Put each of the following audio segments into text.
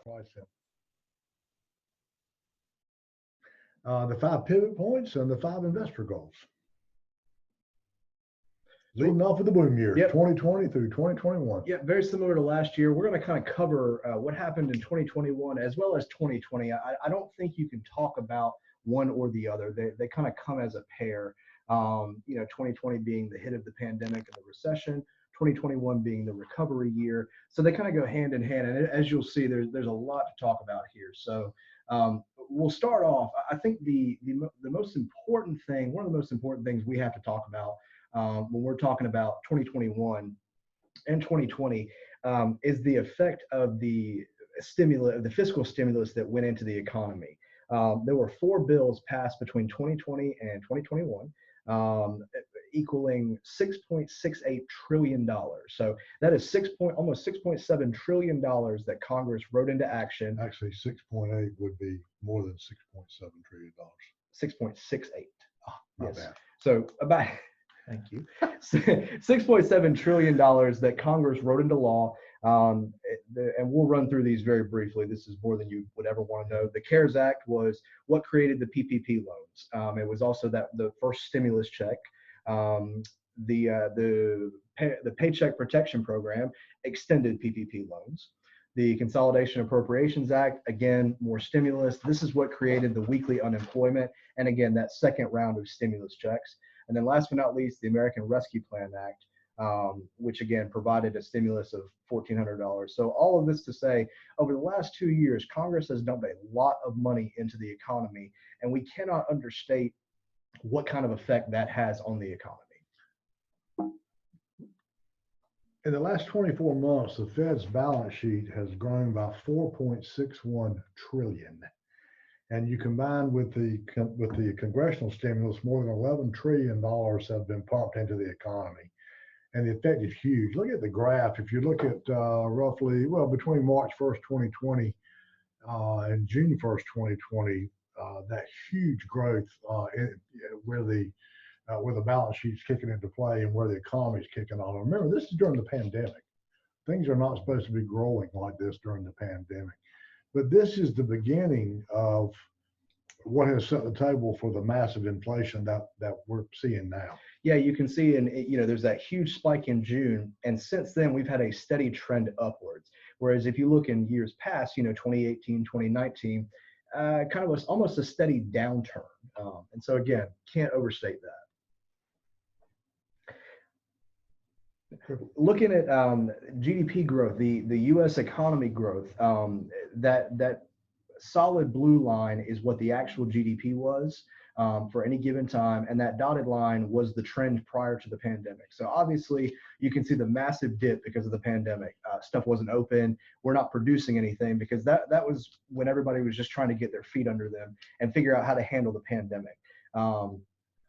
Pricing. The 5 pivot points and the 5 investor goals. Leading off with the boom year, 2020 through 2021. Yeah, very similar to last year. We're going to kind of cover what happened in 2021 as well as 2020. I don't think you can talk about one or the other. They kind of come as a pair. 2020 being the hit of the pandemic and the recession, 2021 being the recovery year. So they kind of go hand in hand. And as you'll see, there's a lot to talk about here. So we'll start off. I think the most important thing, one of the most important things we have to talk about when we're talking about 2021 and 2020 is the effect of the fiscal stimulus that went into the economy. There were 4 bills passed between 2020 and 2021, equaling $6.68 trillion. So that is almost $6.7 trillion that Congress wrote into action. Actually, 6.8 would be more than $6.7 trillion. 6.68. Oh, not yes. bad. So about. Thank you. $6.7 trillion that Congress wrote into law. And we'll run through these very briefly. This is more than you would ever want to know. The CARES Act was what created the PPP loans. It was also the first stimulus check. The Paycheck Protection Program extended PPP loans. The Consolidation Appropriations Act, again, more stimulus. This is what created the weekly unemployment. And again, that second round of stimulus checks. And then last but not least, the American Rescue Plan Act, which again provided a stimulus of $1,400. So all of this to say, over the last 2 years, Congress has dumped a lot of money into the economy, and we cannot understate what kind of effect that has on the economy. In the last 24 months, the Fed's balance sheet has grown by $4.61 trillion. And you combine with the congressional stimulus, more than $11 trillion have been pumped into the economy. And the effect is huge. Look at the graph. If you look at roughly, between March 1st, 2020 and June 1st, 2020, that huge growth where the balance sheet's kicking into play and where the economy's kicking on. Remember, this is during the pandemic. Things are not supposed to be growing like this during the pandemic. But this is the beginning of what has set the table for the massive inflation that we're seeing now. Yeah, you can see, there's that huge spike in June, and since then we've had a steady trend upwards. Whereas if you look in years past, 2018, 2019, kind of almost a steady downturn. And so again, can't overstate that. Looking at GDP growth, the U.S. economy growth, that solid blue line is what the actual GDP was for any given time, and that dotted line was the trend prior to the pandemic. So obviously, you can see the massive dip because of the pandemic. Stuff wasn't open. We're not producing anything because that was when everybody was just trying to get their feet under them and figure out how to handle the pandemic.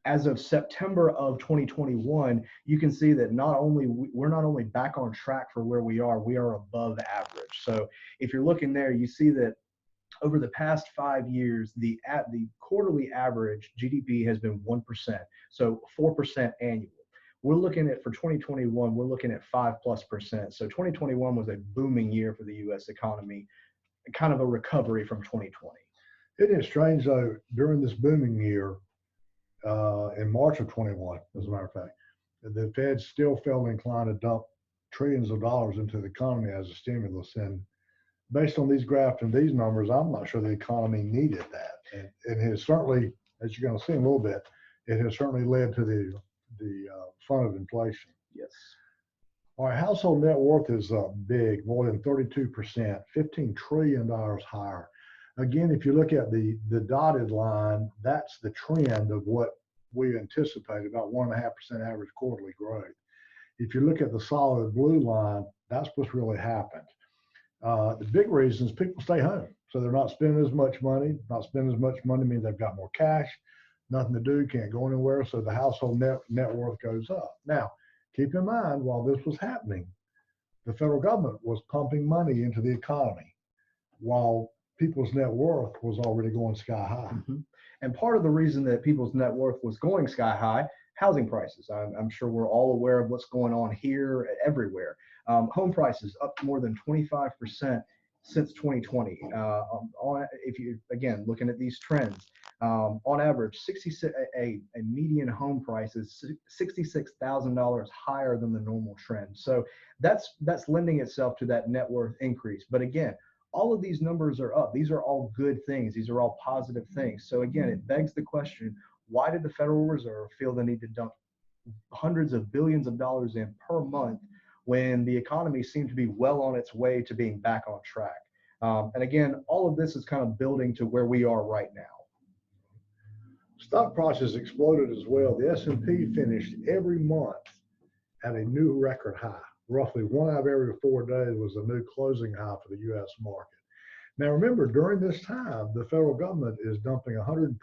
As of September of 2021, you can see that we're not only back on track for where we are above average. So if you're looking there, you see that over the past 5 years, the quarterly average GDP has been 1%, so 4% annual. We're looking at, for 2021, we're looking at 5+%. So 2021 was a booming year for the U.S. economy, kind of a recovery from 2020. Isn't it strange though, during this booming year, in March of 21, as a matter of fact, the Fed still felt inclined to dump trillions of dollars into the economy as a stimulus. And based on these graphs and these numbers, I'm not sure the economy needed that. And it has certainly, as you're going to see in a little bit, it has certainly led to the front of inflation. Yes. Our household net worth is up big, more than 32%, $15 trillion higher. Again, if you look at the dotted line, that's the trend of what we anticipate, about 1.5% average quarterly growth. If you look at the solid blue line, that's what's really happened. The big reason is people stay home. So they're not spending as much money. Not spending as much money means they've got more cash, nothing to do, can't go anywhere. So the household net worth goes up. Now, keep in mind, while this was happening, the federal government was pumping money into the economy while people's net worth was already going sky high. Mm-hmm. And part of the reason that people's net worth was going sky high, housing prices. I'm sure we're all aware of what's going on here, everywhere. Home prices up more than 25% since 2020. If you, again, looking at these trends, on average, a median home price is $66,000 higher than the normal trend. So that's lending itself to that net worth increase. But again, all of these numbers are up. These are all good things. These are all positive things. So again, it begs the question, why did the Federal Reserve feel the need to dump hundreds of billions of dollars in per month when the economy seemed to be well on its way to being back on track? And again, all of this is kind of building to where we are right now. Stock prices exploded as well. The S&P finished every month at a new record high. Roughly 1 out of every 4 days was a new closing high for the U.S. market. Now remember, during this time, the federal government is dumping $120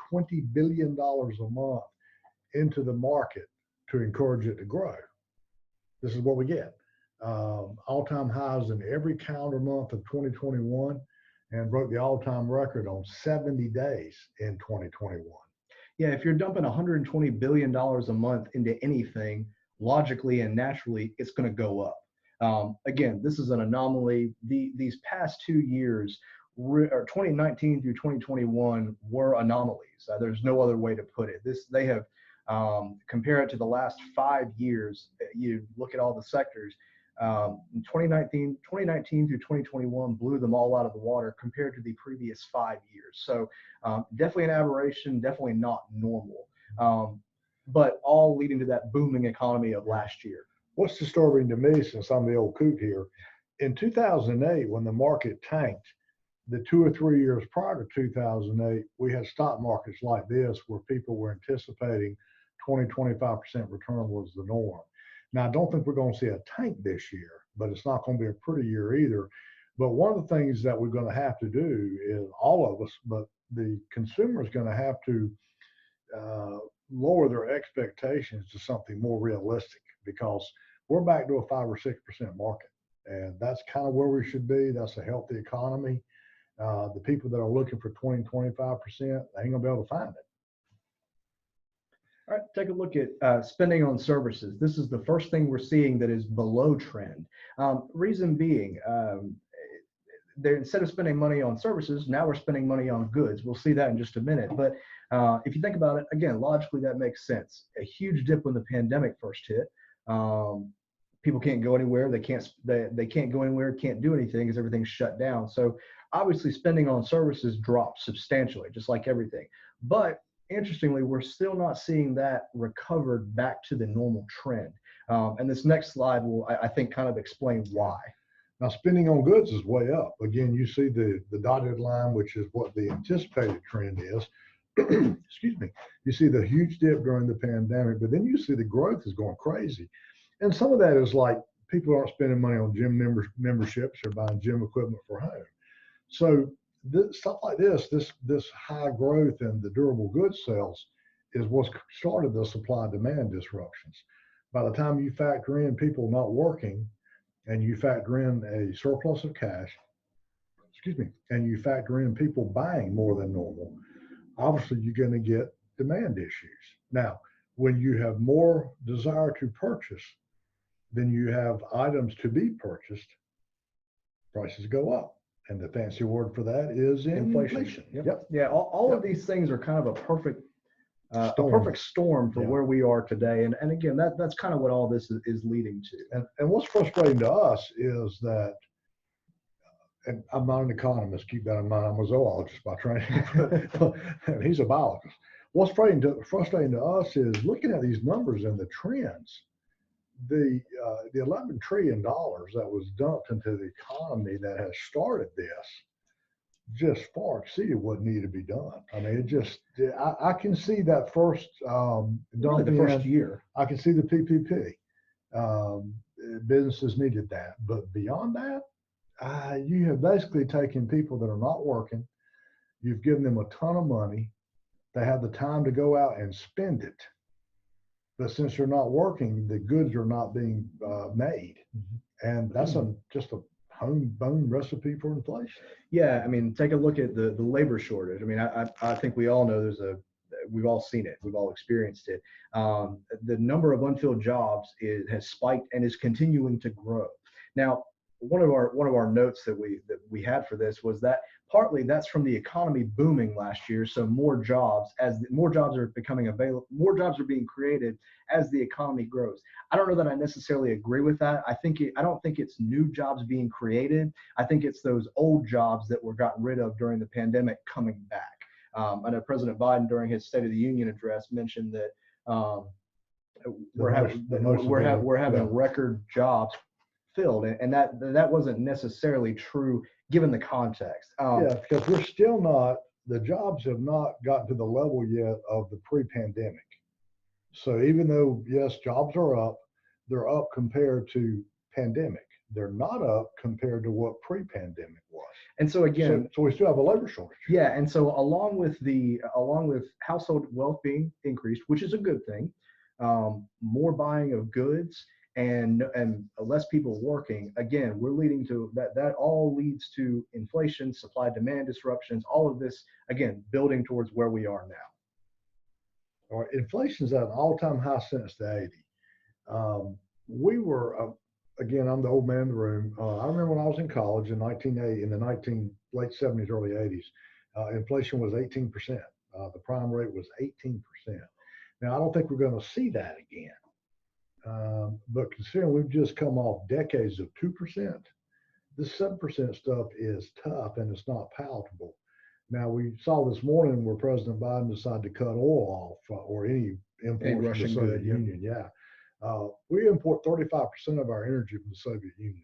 billion a month into the market to encourage it to grow. This is what we get. All-time highs in every calendar month of 2021 and broke the all-time record on 70 days in 2021. Yeah, if you're dumping $120 billion a month into anything, logically and naturally, it's going to go up. Again, this is an anomaly. These past 2 years, or 2019 through 2021, were anomalies. There's no other way to put it. They have, compare it to the last 5 years, you look at all the sectors, 2019 through 2021 blew them all out of the water compared to the previous 5 years. So definitely an aberration, definitely not normal, but all leading to that booming economy of last year. What's disturbing to me, since I'm the old coot here, in 2008, when the market tanked, the 2 or 3 years prior to 2008, we had stock markets like this where people were anticipating 20-25% return was the norm. Now, I don't think we're going to see a tank this year, but it's not going to be a pretty year either. But one of the things that we're going to have to do is, all of us, but the consumer is going to have to lower their expectations to something more realistic, because we're back to a 5 or 6% market. And that's kind of where we should be. That's a healthy economy. The people that are looking for 20-25%, they ain't going to be able to find it. All right, take a look at spending on services. This is the first thing we're seeing that is below trend. Reason being, instead of spending money on services, now we're spending money on goods. We'll see that in just a minute. But if you think about it, again, logically, that makes sense. A huge dip when the pandemic first hit. People can't go anywhere. They can't go anywhere, can't do anything because everything's shut down. So obviously, spending on services dropped substantially, just like everything. But interestingly, we're still not seeing that recovered back to the normal trend. And this next slide will, I think, kind of explain why. Now, spending on goods is way up. Again, you see the dotted line, which is what the anticipated trend is. Excuse me. You see the huge dip during the pandemic, but then you see the growth is going crazy. And some of that is like people aren't spending money on gym memberships or buying gym equipment for home. So stuff like this high growth in the durable goods sales is what's started the supply demand disruptions. By the time you factor in people not working and you factor in a surplus of cash, and you factor in people buying more than normal, obviously you're going to get demand issues. Now, when you have more desire to purchase than you have items to be purchased, prices go up. And the fancy word for that is inflation. Yep. Yeah. All of these things are kind of a perfect storm for where we are today. And again, that's kind of what all this is leading to. And what's frustrating to us is that, and I'm not an economist, keep that in mind. I'm a zoologist by training, and he's a biologist. What's frustrating to us is looking at these numbers and the trends. The $11 trillion that was dumped into the economy that has started this just far exceeded what needed to be done. I mean, I can see that first really the first year. I can see the PPP. Businesses needed that, but beyond that, you have basically taken people that are not working. You've given them a ton of money. They have the time to go out and spend it. But since they're not working, the goods are not being made. And that's just a homebone recipe for inflation. Yeah, I mean, take a look at the labor shortage. I mean, I think we all know we've all seen it. We've all experienced it. The number of unfilled jobs has spiked and is continuing to grow. Now, one of our notes that we had for this was that partly that's from the economy booming last year. So more jobs, more jobs are becoming available, more jobs are being created as the economy grows. I don't know that I necessarily agree with that. I don't think it's new jobs being created. I think it's those old jobs that were gotten rid of during the pandemic coming back. I know President Biden during his State of the Union address mentioned that we're having record jobs filled, and that wasn't necessarily true given the context. Yeah, because we're still not, the jobs have not gotten to the level yet of the pre-pandemic. So even though, yes, jobs are up, they're up compared to pandemic. They're not up compared to what pre-pandemic was. And so again, so we still have a labor shortage. Yeah, and so along with household wealth being increased, which is a good thing, more buying of goods and less people working, again, we're leading to that all leads to inflation, supply demand disruptions, all of this, again, building towards where we are now. All right, inflation's at an all-time high since the 80s. We were, again, I'm the old man in the room. I remember when I was in college in 1980, in the late 70s, early 80s, inflation was 18%. The prime rate was 18%. Now, I don't think we're going to see that again. But considering we've just come off decades of 2%, this 7% stuff is tough and it's not palatable. Now, we saw this morning where President Biden decided to cut oil off or any imports from the Soviet Union. Yeah. We import 35% of our energy from the Soviet Union.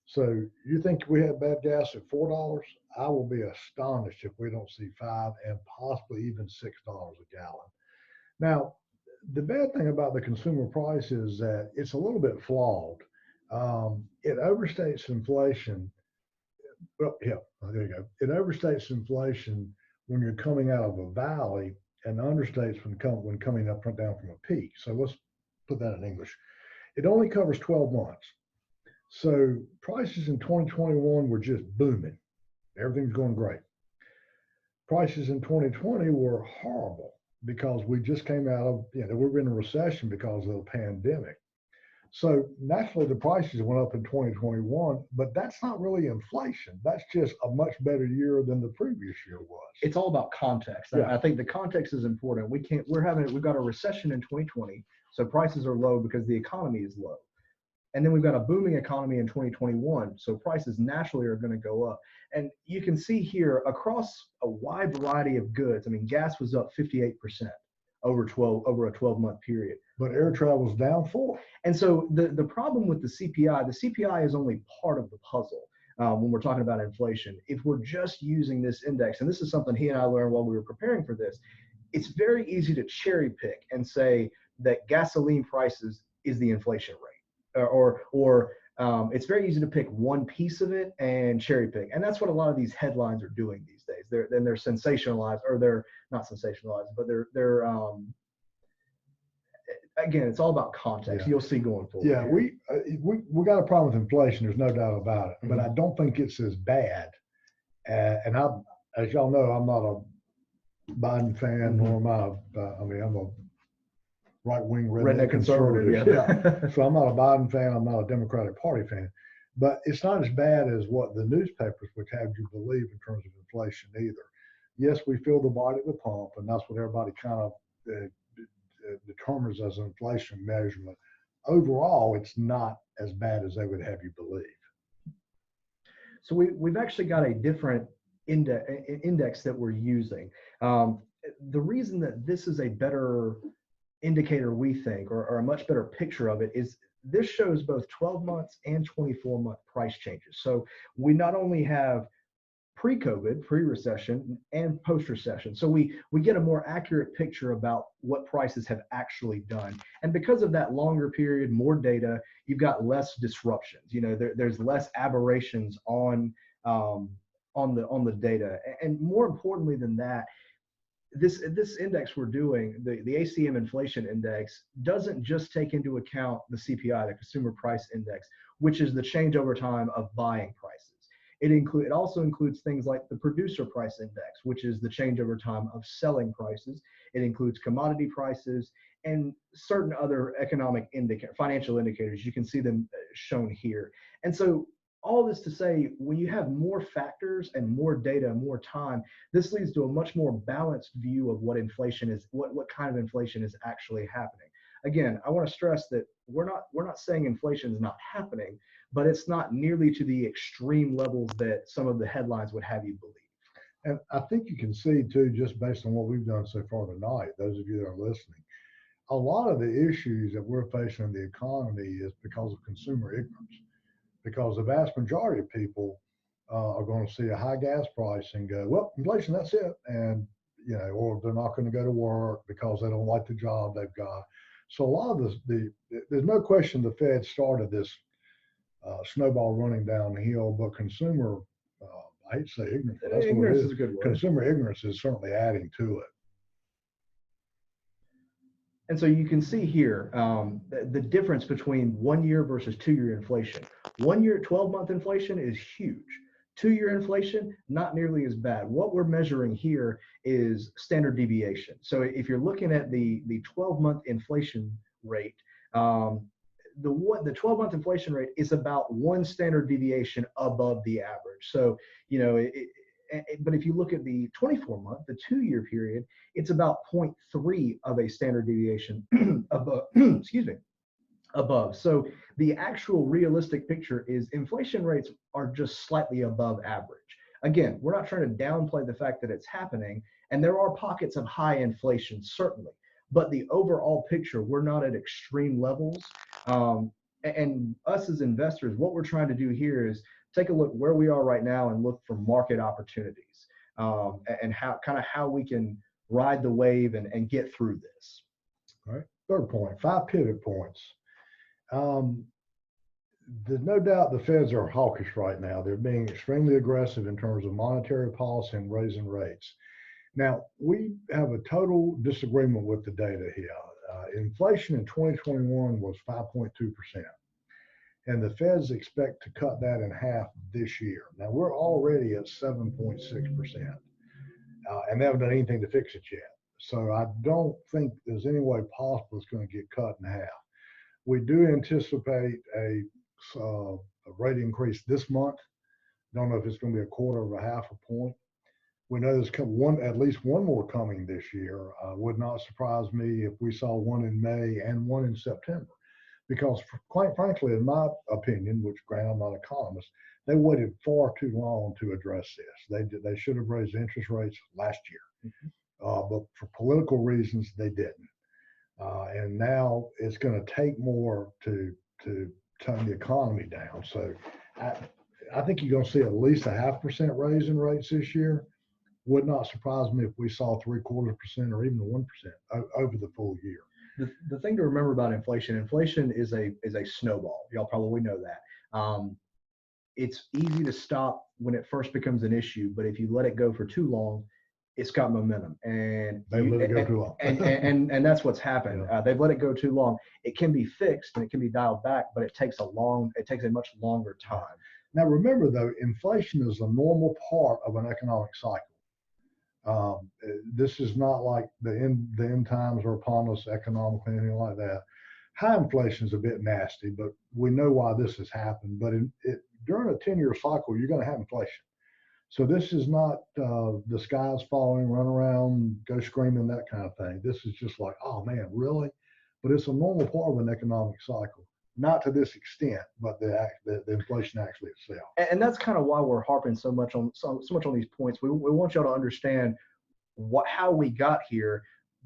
So you think we had bad gas at $4? I will be astonished if we don't see $5 and possibly even $6 a gallon. Now, the bad thing about the consumer price is that it's a little bit flawed. It overstates inflation. Well, yeah, there you go. It overstates inflation when you're coming out of a valley and understates when coming up and down from a peak. So let's put that in English. It only covers 12 months. So prices in 2021 were just booming. Everything's going great. Prices in 2020 were horrible because we just came out of, we were in a recession because of the pandemic. So naturally the prices went up in 2021, but that's not really inflation. That's just a much better year than the previous year was. It's all about context. Yeah. I think the context is important. We've got a recession in 2020, so prices are low because the economy is low. And then we've got a booming economy in 2021, so prices naturally are going to go up. And you can see here across a wide variety of goods. I mean, gas was up 58% over a 12-month period. But air travel is down 4%. And so the problem with the CPI is only part of the puzzle when we're talking about inflation. If we're just using this index, and this is something he and I learned while we were preparing for this, it's very easy to cherry pick and say that gasoline prices is the inflation rate. Or it's very easy to pick one piece of it and cherry pick. And that's what a lot of these headlines are doing these days. They're sensationalized, or they're not sensationalized, but they're again, it's all about context. Yeah. You'll see going forward. Yeah, we got a problem with inflation. There's no doubt about it. Mm-hmm. But I don't think it's as bad. And as y'all know, I'm not a Biden fan, nor am I'm a right-wing redneck conservative. Yeah. So I'm not a Biden fan. I'm not a Democratic Party fan. But it's not as bad as what the newspapers would have you believe in terms of inflation either. Yes, we feel the bite at the pump, and that's what everybody kind of determines as an inflation measurement. Overall, it's not as bad as they would have you believe. So we've actually got a different index that we're using. The reason that this is a better indicator, we think, or a much better picture of it, is this shows both 12 months and 24-month price changes. So we not only have pre-COVID, pre-recession, and post-recession. So we get a more accurate picture about what prices have actually done. And because of that longer period, more data, you've got less disruptions. There's less aberrations on the data. And more importantly than that, this index we're doing, the ACM inflation index, doesn't just take into account the CPI, the consumer price index, which is the change over time of buying prices. It also includes things like the producer price index, which is the change over time of selling prices. It includes commodity prices and certain other financial indicators. You can see them shown here. And so all this to say, when you have more factors and more data, more time, this leads to a much more balanced view of what inflation is, what kind of inflation is actually happening. Again, I want to stress that we're not saying inflation is not happening, but it's not nearly to the extreme levels that some of the headlines would have you believe. And I think you can see too, just based on what we've done so far tonight, those of you that are listening, a lot of the issues that we're facing in the economy is because of consumer ignorance. Because the vast majority of people are going to see a high gas price and go, well, inflation, that's it. And, you know, or they're not going to go to work because they don't like the job they've got. So a lot of there's no question the Fed started this snowball running downhill, but consumer, I hate to say ignorance, but that's Ignorance what it is a good word. Consumer ignorance is certainly adding to it. And so you can see here the difference between 1 year versus 2 year inflation. 1 year, 12-month inflation is huge. 2 year inflation, not nearly as bad. What we're measuring here is standard deviation. So if you're looking at the 12-month inflation rate, the 12-month inflation rate is about 1 standard deviation above the average. So, you know, but if you look at the 24-month, the 2 year period, it's about 0.3 of a standard deviation above, excuse me, above. So the actual realistic picture is inflation rates are just slightly above average. Again, we're not trying to downplay the fact that it's happening, and there are pockets of high inflation, certainly, but the overall picture, we're not at extreme levels. And us as investors, what we're trying to do here is take a look where we are right now and look for market opportunities, and how we can ride the wave and get through this. All right. Third point, 5 pivot points. There's no doubt the Feds are hawkish right now. They're being extremely aggressive in terms of monetary policy and raising rates. Now, we have a total disagreement with the data here. Inflation in 2021 was 5.2%. And the Feds expect to cut that in half this year. Now, we're already at 7.6%. And they haven't done anything to fix it yet. So I don't think there's any way possible it's going to get cut in half. We do anticipate a rate increase this month. Don't know if it's going to be a quarter of a half a point. We know there's at least one more coming this year. Would not surprise me if we saw one in May and one in September. Because quite frankly, in my opinion, which granted I'm not an economist, they waited far too long to address this. They should have raised interest rates last year. But for political reasons, they didn't. And now it's going to take more to tone the economy down. So I think you're going to see at least a 0.5% raise in rates this year. Would not surprise me if we saw 0.75% or even 1% over the full year. The thing to remember about inflation is a snowball. Y'all probably know that. It's easy to stop when it first becomes an issue, but if you let it go for too long, it's got momentum, and they let it go too long. and that's what's happened. Yeah. They've let it go too long. It can be fixed and it can be dialed back, but it takes a much longer time. Now remember though, inflation is a normal part of an economic cycle. This is not like the end times are upon us economically, anything like that. High inflation is a bit nasty, but we know why this has happened. But during a 10-year cycle, you're going to have inflation. So this is not the sky's falling, run around, go screaming, that kind of thing. This is just like, oh man, really? But it's a normal part of an economic cycle. Not to this extent, but the inflation actually itself. And that's kind of why we're harping so much on these points. We want y'all to understand how we got here,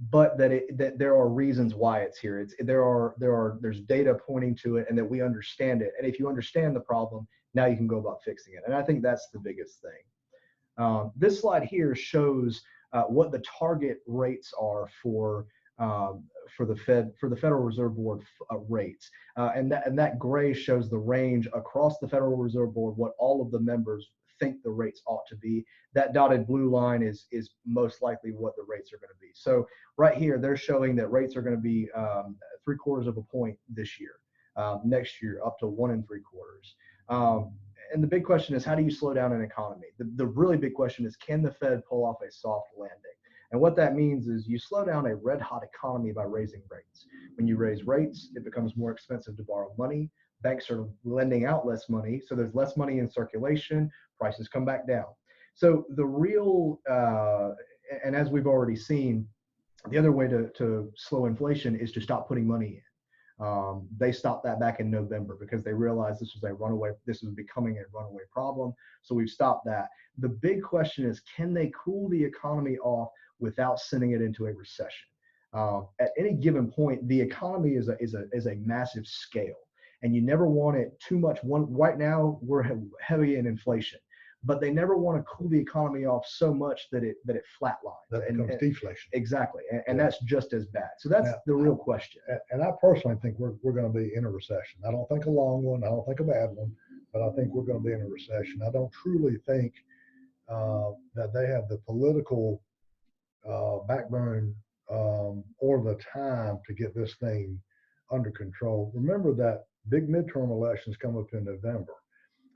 but that there are reasons why it's here. There's data pointing to it, and that we understand it. And if you understand the problem, now you can go about fixing it. And I think that's the biggest thing. This slide here shows what the target rates are for the Federal Reserve Board rates, and that gray shows the range across the Federal Reserve Board, what all of the members think the rates ought to be. That dotted blue line is most likely what the rates are going to be. So right here, they're showing that rates are going to be 0.75 of a point this year, next year up to 1 3/4. And the big question is, how do you slow down an economy? The really big question is, can the Fed pull off a soft landing? And what that means is you slow down a red hot economy by raising rates. When you raise rates, it becomes more expensive to borrow money. banks are lending out less money, so there's less money in circulation, prices come back down. So the real, and as we've already seen, the other way to slow inflation is to stop putting money in. They stopped that back in November because they realized this was becoming a runaway problem. So we've stopped that. The big question is, can they cool the economy off without sending it into a recession? At any given point, the economy is a massive scale, and you never want it too much. Right now we're heavy in inflation, but they never want to cool the economy off so much that it flatlines. That becomes deflation. Exactly, and that's just as bad. So that's the real question. And I personally think we're going to be in a recession. I don't think a long one. I don't think a bad one, but I think we're going to be in a recession. I don't truly think that they have the political backbone or the time to get this thing under control. Remember that big midterm elections come up in November.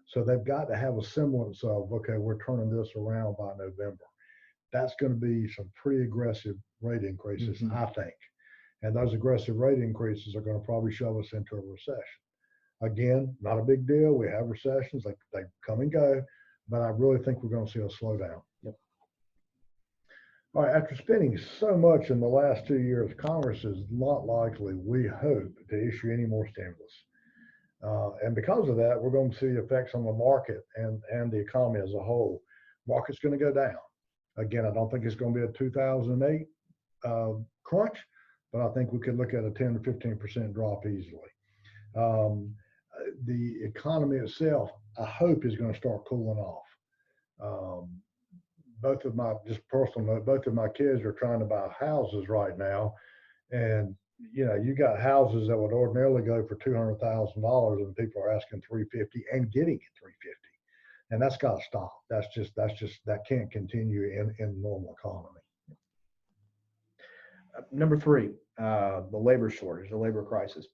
So they've got to have a semblance of, okay, we're turning this around by November. That's going to be some pretty aggressive rate increases, I think. And those aggressive rate increases are going to probably shove us into a recession. Again, not a big deal. We have recessions, they come and go, but I really think we're going to see a slowdown. Yep. All right, after spending so much in the last 2 years, Congress is not likely, we hope, to issue any more stimulus. And because of that, we're going to see effects on the market and the economy as a whole. Market's going to go down. Again, I don't think it's going to be a 2008 crunch, but I think we could look at a 10 to 15% drop easily. The economy itself, I hope, is going to start cooling off. Both of my, just personal note, both of my kids are trying to buy houses right now, and you got houses that would ordinarily go for $200,000, and people are asking $350 and getting it $350, and that's got to stop. That can't continue in the normal economy. Number 3, the labor shortage, the labor crisis.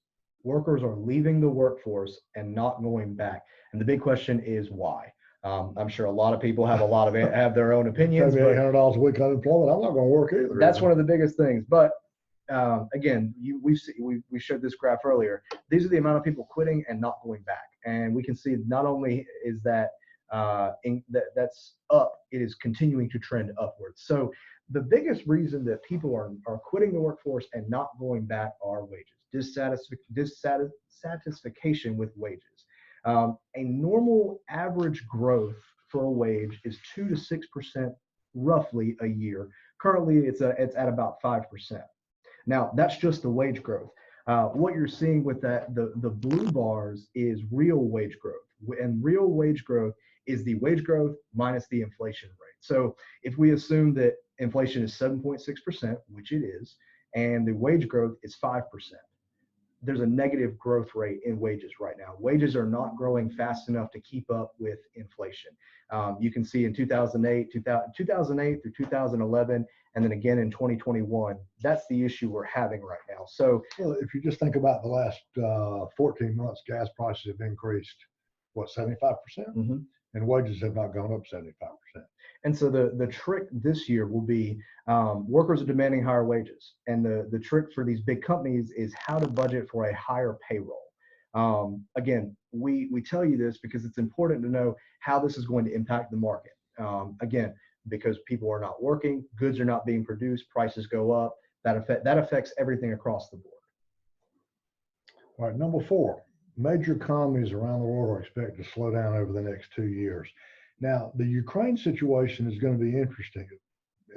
Workers are leaving the workforce and not going back, and the big question is why. I'm sure a lot of people have have their own opinions. $800 a week unemployment. I'm not going to work either. That's one of the biggest things, but. Again, we showed this graph earlier. These are the amount of people quitting and not going back, and we can see not only is that that's up, it is continuing to trend upwards. So the biggest reason that people are quitting the workforce and not going back are wages, dissatisfaction with wages. A normal average growth for a wage is 2 to 6% roughly a year. Currently, it's at about 5%. Now, that's just the wage growth. What you're seeing with that, the blue bars is real wage growth. And real wage growth is the wage growth minus the inflation rate. So if we assume that inflation is 7.6%, which it is, and the wage growth is 5%, there's a negative growth rate in wages right now. Wages are not growing fast enough to keep up with inflation. You can see in 2008 through 2011, and then again in 2021, that's the issue we're having right now. So if you just think about the last 14 months, gas prices have increased, what, 75%? And wages have not gone up 75%. And so the trick this year will be workers are demanding higher wages. And the trick for these big companies is how to budget for a higher payroll. Again, we tell you this because it's important to know how this is going to impact the market. Again, because people are not working, goods are not being produced, prices go up. That affects everything across the board. All right, number 4. Major economies around the world are expected to slow down over the next 2 years. Now, the Ukraine situation is going to be interesting,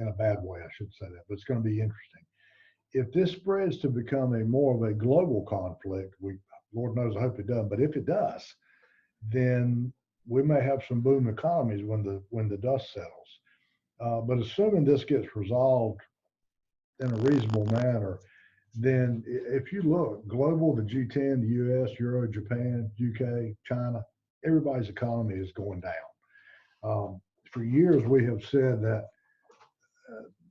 in a bad way, I shouldn't say that, but it's going to be interesting. If this spreads to become more of a global conflict, Lord knows I hope it doesn't, but if it does, then we may have some boom economies when the dust settles. But assuming this gets resolved in a reasonable manner, then if you look global, the G10, the US, Euro, Japan, UK, China, everybody's economy is going down. For years, we have said that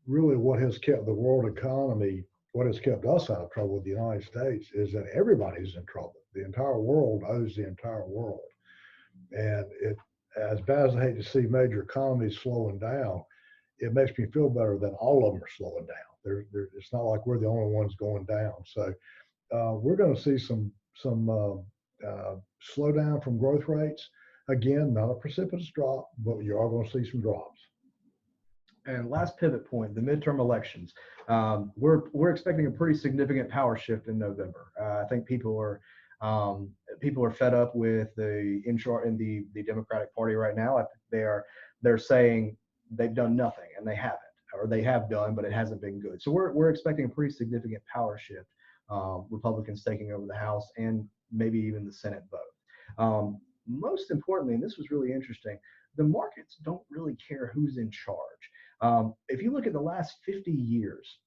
really what has kept the world economy, what has kept us out of trouble with the United States is that everybody's in trouble. The entire world owes the entire world. And as bad as I hate to see major economies slowing down, it makes me feel better that all of them are slowing down. It's not like we're the only ones going down. So we're going to see some slowdown from growth rates. Again, not a precipitous drop, but you are going to see some drops. And last pivot point, the midterm elections. We're expecting a pretty significant power shift in November. I think people are fed up with the the Democratic Party right now. I think they're saying they've done nothing, and they haven't, or they have done, but it hasn't been good. So we're expecting a pretty significant power shift. Republicans taking over the House and maybe even the Senate both. Most importantly, and this was really interesting, the markets don't really care who's in charge. If you look at the last 50 years,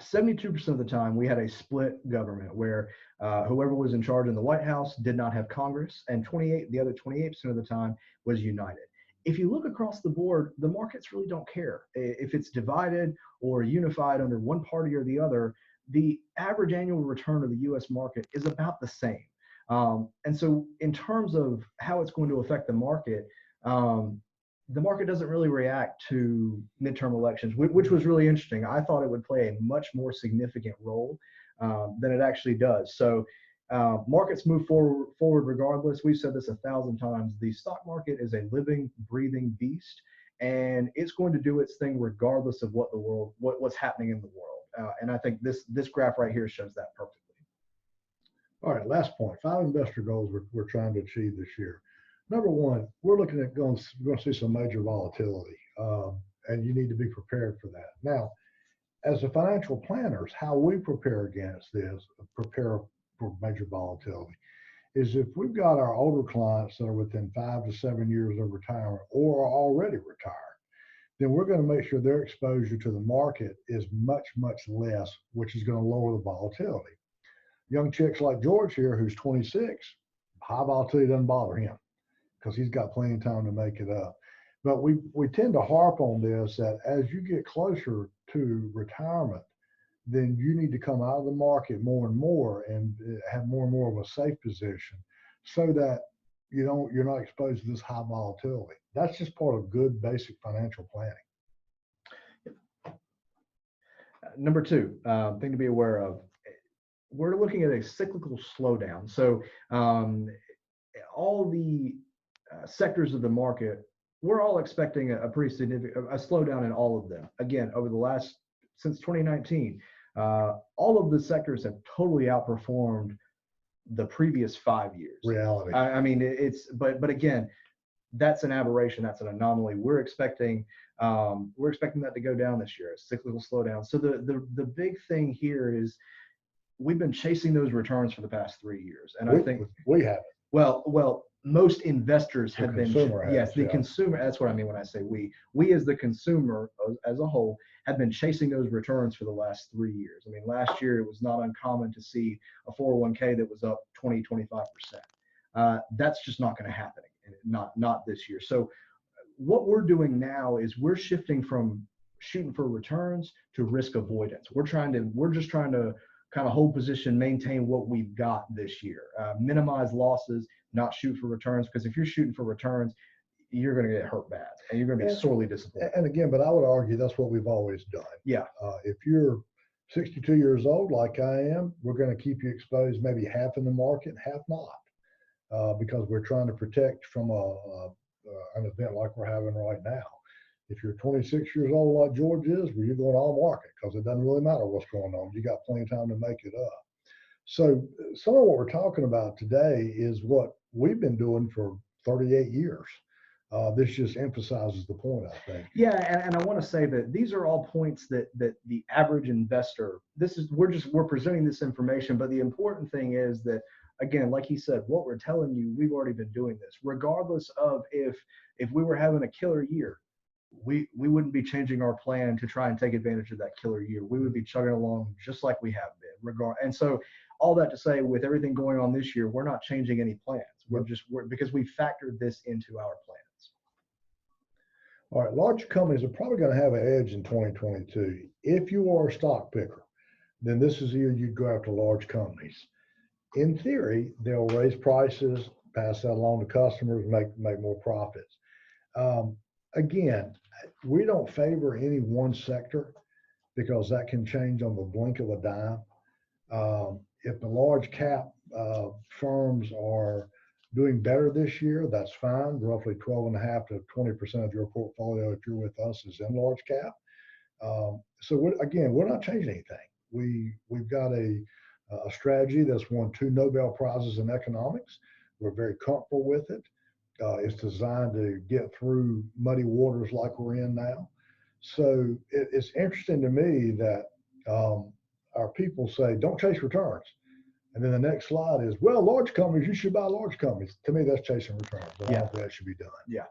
72% of the time we had a split government where whoever was in charge in the White House did not have Congress, and the other 28% of the time was united. If you look across the board, the markets really don't care if it's divided or unified under one party or the other. The average annual return of the U.S. market is about the same. And so in terms of how it's going to affect the market doesn't really react to midterm elections, which was really interesting. I thought it would play a much more significant role than it actually does. So markets move forward regardless. We've said this 1,000 times. The stock market is a living, breathing beast, and it's going to do its thing regardless of what's happening in the world. And I think this graph right here shows that perfectly. All right, last point, 5 investor goals we're trying to achieve this year. Number one, we're looking at going to see some major volatility, and you need to be prepared for that. Now, as a financial planners, how we prepare against this, prepare for major volatility, is if we've got our older clients that are within 5 to 7 years of retirement or are already retired, then we're going to make sure their exposure to the market is much, much less, which is going to lower the volatility. Young chicks like George here, who's 26, high volatility doesn't bother him because he's got plenty of time to make it up. But we tend to harp on this, that as you get closer to retirement, then you need to come out of the market more and more and have more and more of a safe position so that you're not exposed to this high volatility. That's just part of good basic financial planning. Number two, thing to be aware of, we're looking at a cyclical slowdown. So all the sectors of the market, we're all expecting a pretty significant slowdown in all of them. Again, since 2019, all of the sectors have totally outperformed the previous 5 years. Reality. I mean, but again, that's an aberration. That's an anomaly. We're expecting that to go down this year, a cyclical slowdown. So the big thing here is we've been chasing those returns for the past 3 years, and I think we have. Well, most investors have been. Yes, the consumer. That's what I mean when I say we. We as the consumer, as a whole, have been chasing those returns for the last 3 years. I mean, last year it was not uncommon to see a 401k that was up 20-25%. That's just not going to happen. Not this year. So what we're doing now is we're shifting from shooting for returns to risk avoidance. We're just trying to kind of hold position, maintain what we've got this year, minimize losses, not shoot for returns. Because if you're shooting for returns, you're going to get hurt bad, and you're going to be sorely disappointed. And again, but I would argue that's what we've always done. Yeah. If you're 62 years old, like I am, we're going to keep you exposed, maybe half in the market, half not, because we're trying to protect from an event like we're having right now. If you're 26 years old, like George is, well, you're going all market because it doesn't really matter what's going on. You got plenty of time to make it up. So some of what we're talking about today is what we've been doing for 38 years. This just emphasizes the point, I think. Yeah, and I want to say that these are all points that the average investor, we're presenting this information, but the important thing is that, again, like he said, what we're telling you, we've already been doing this. Regardless of if we were having a killer year, we wouldn't be changing our plan to try and take advantage of that killer year. We would be chugging along just like we have been. And so all that to say, with everything going on this year, we're not changing any plans. Because we factored this into our plans. All right, large companies are probably going to have an edge in 2022. If you are a stock picker, then this is the year you go after large companies. In theory, they'll raise prices, pass that along to customers, make more profits. Again, we don't favor any one sector because that can change on the blink of a dime. If the large cap firms are doing better this year, that's fine. Roughly 12.5 to 20% of your portfolio, if you're with us, is in large cap. So we're not changing anything. We've got a strategy that's won 2 Nobel Prizes in economics. We're very comfortable with it. It's designed to get through muddy waters like we're in now. So it's interesting to me that our people say, don't chase returns. And then the next slide is, well, large companies, you should buy large companies. To me, that's chasing returns. And I don't think that should be done. Yeah.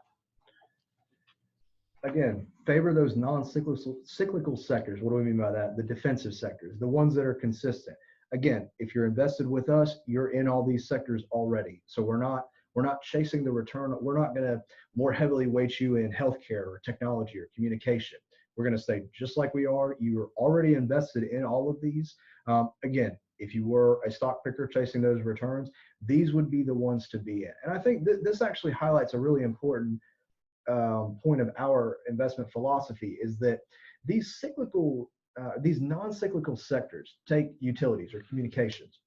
Again, favor those non-cyclical sectors. What do we mean by that? The defensive sectors, the ones that are consistent. Again, if you're invested with us, you're in all these sectors already. So we're not chasing the return. We're not going to more heavily weight you in healthcare or technology or communication. We're going to stay just like we are. You're already invested in all of these. Again, if you were a stock picker chasing those returns, these would be the ones to be in. And I think this actually highlights a really important point of our investment philosophy, is that these non-cyclical sectors, take utilities or communications,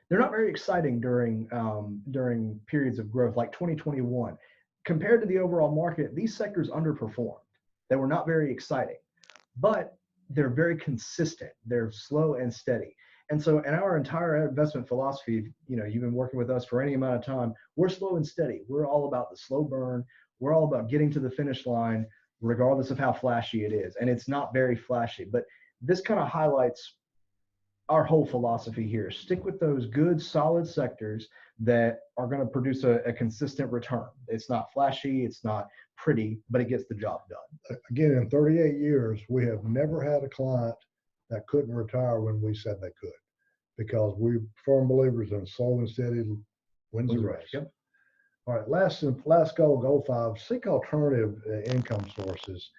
they're not very exciting during periods of growth like 2021. Compared to the overall market, these sectors underperformed. They were not very exciting, but they're very consistent. They're slow and steady. And so in our entire investment philosophy, you've been working with us for any amount of time, we're slow and steady. We're all about the slow burn. We're all about getting to the finish line, regardless of how flashy it is. And it's not very flashy, but this kind of highlights our whole philosophy here. Stick with those good, solid sectors that are going to produce a consistent return. It's not flashy, it's not pretty, but it gets the job done. Again, in 38 years, we have never had a client that couldn't retire when we said they could, because we're firm believers in slow and steady wins the race. Yep. All right, last goal 5, seek alternative income sources.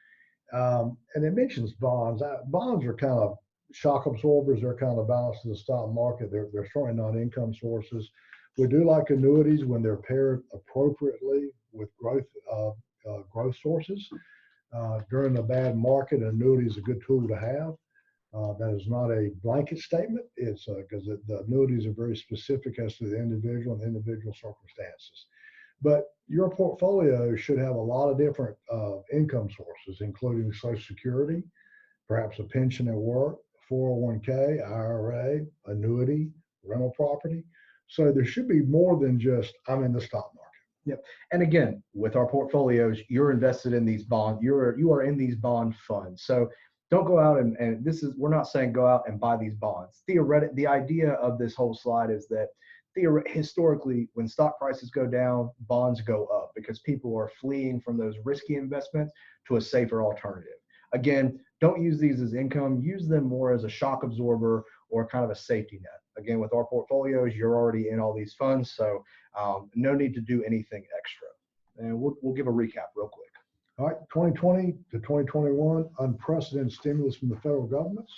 And it mentions bonds. Bonds are kind of shock absorbers. They're kind of balanced to the stock market. They're certainly not income sources. We do like annuities when they're paired appropriately with growth sources. During a bad market, an annuity is a good tool to have. That is not a blanket statement. It's because the annuities are very specific as to the individual and the individual circumstances. But your portfolio should have a lot of different income sources, including Social Security, perhaps a pension at work, 401k, IRA, annuity, rental property. So there should be more than just, I'm in the stock market. Yep. And again, with our portfolios, you're invested in these bonds. You are in these bond funds. So don't go out and we're not saying go out and buy these bonds. The idea of this whole slide is that historically, when stock prices go down, bonds go up because people are fleeing from those risky investments to a safer alternative. Again, don't use these as income. Use them more as a shock absorber or kind of a safety net. Again, with our portfolios, you're already in all these funds, so no need to do anything extra. And we'll give a recap real quick. All right, 2020 to 2021, unprecedented stimulus from the federal governments,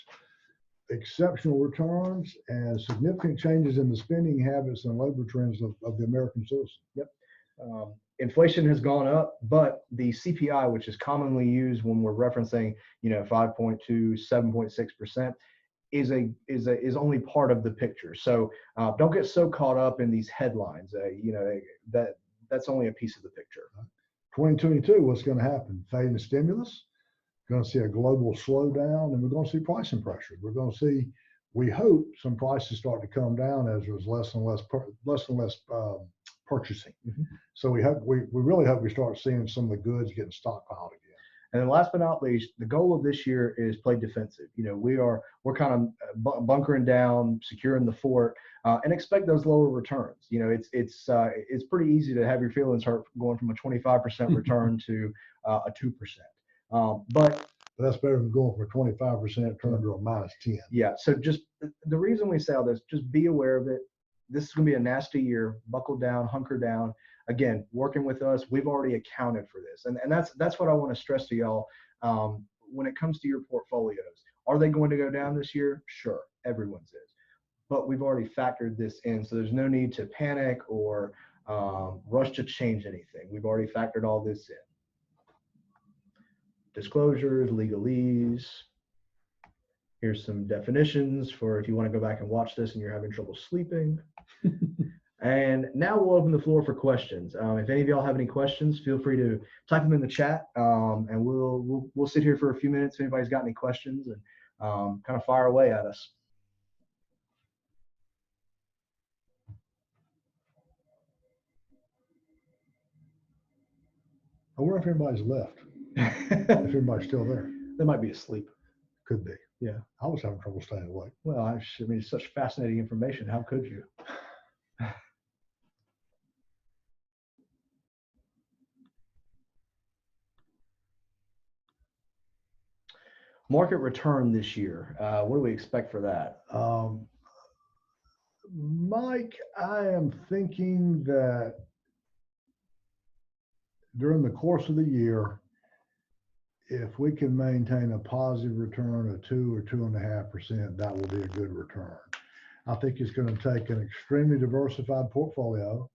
exceptional returns, and significant changes in the spending habits and labor trends of the American citizen. Yep. Inflation has gone up, but the CPI, which is commonly used when we're referencing, 5.2, 7.6%, is only part of the picture. So don't get so caught up in these headlines. That's only a piece of the picture. 2022, what's going to happen? Fading stimulus, going to see a global slowdown, and we're going to see pricing pressure. We're going to see, we hope, some prices start to come down as there's less and less purchasing. Mm-hmm. So we really hope we start seeing some of the goods getting stockpiled again. And then last but not least, the goal of this year is play defensive. We're kind of bunkering down, securing the fort, and expect those lower returns. It's pretty easy to have your feelings hurt going from a 25% return to a 2%. But that's better than going from a 25% turn to a -10. Yeah. So just the reason we say all this, just be aware of it. This is going to be a nasty year. Buckle down, hunker down. Again, working with us, we've already accounted for this. And that's what I want to stress to y'all when it comes to your portfolios. Are they going to go down this year? Sure, everyone's is. But we've already factored this in, so there's no need to panic or rush to change anything. We've already factored all this in. Disclosures, legalese. Here's some definitions for if you want to go back and watch this and you're having trouble sleeping. And now we'll open the floor for questions. If any of y'all have any questions, feel free to type them in the chat, and we'll sit here for a few minutes if anybody's got any questions, and kind of fire away at us. I wonder if anybody's left. If anybody's still there. They might be asleep. Could be. Yeah. I was having trouble staying awake. Well, I mean, it's such fascinating information. How could you? Market return this year. What do we expect for that? Mike, I am thinking that during the course of the year, if we can maintain a positive return of 2 or 2.5%, that will be a good return. I think it's going to take an extremely diversified portfolio,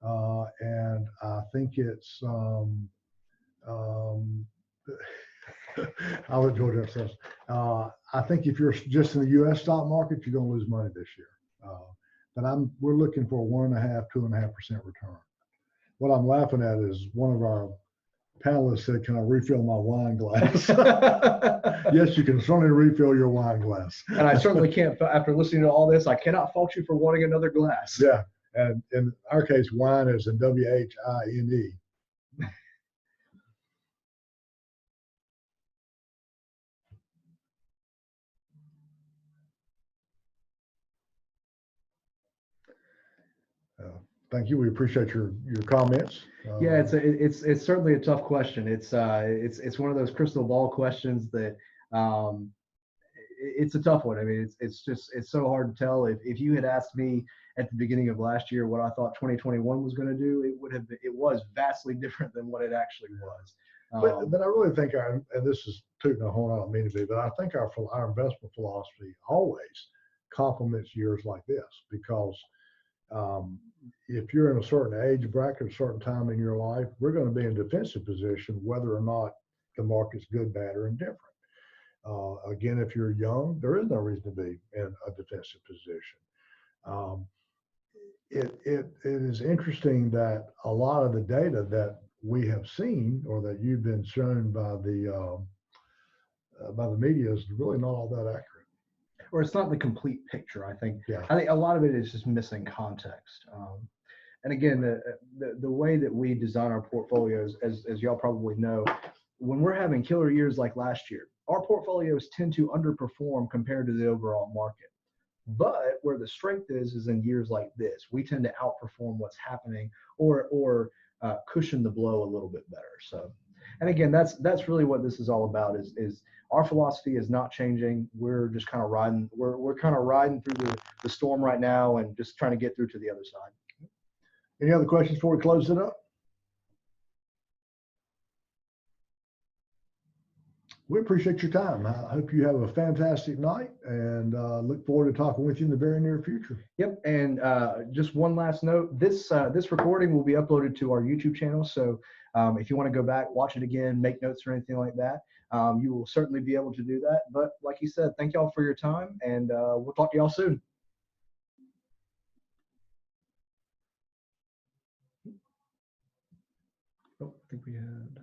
and I think it's I'll let George answer. I think if you're just in the U.S. stock market, you're going to lose money this year. But we're looking for a 1.5%, 2.5% return. What I'm laughing at is one of our panelists said, "Can I refill my wine glass?" Yes, you can certainly refill your wine glass. And I certainly can't. After listening to all this, I cannot fault you for wanting another glass. Yeah, and in our case, wine is in WHINE. Thank you. We appreciate your comments. Yeah, it's certainly a tough question. It's one of those crystal ball questions that it's a tough one. I mean, it's so hard to tell. If you had asked me at the beginning of last year what I thought 2021 was going to do, it was vastly different than what it actually was. But I really think and this is tooting a horn, I don't mean to be, but I think our investment philosophy always complements years like this, because if you're in a certain age bracket, a certain time in your life, we're going to be in defensive position whether or not the market's good, bad, or indifferent. Again, if you're young, there is no reason to be in a defensive position. It is interesting that a lot of the data that we have seen, or that you've been shown by the media, is really not all that accurate. Or it's not the complete picture. I think. Yeah. I think a lot of it is just missing context. And again, the way that we design our portfolios, as y'all probably know, when we're having killer years like last year, our portfolios tend to underperform compared to the overall market. But where the strength is in years like this, we tend to outperform what's happening, or cushion the blow a little bit better. So, and again, that's really what this is all about. Is our philosophy is not changing. We're just kind of riding. We're kind of riding through the storm right now, and just trying to get through to the other side. Any other questions before we close it up? We appreciate your time. I hope you have a fantastic night, and look forward to talking with you in the very near future. Yep. And just one last note, this recording will be uploaded to our YouTube channel. So if you want to go back, watch it again, make notes or anything like that, you will certainly be able to do that. But like you said, thank y'all for your time, and we'll talk to y'all soon. Oh, I think we had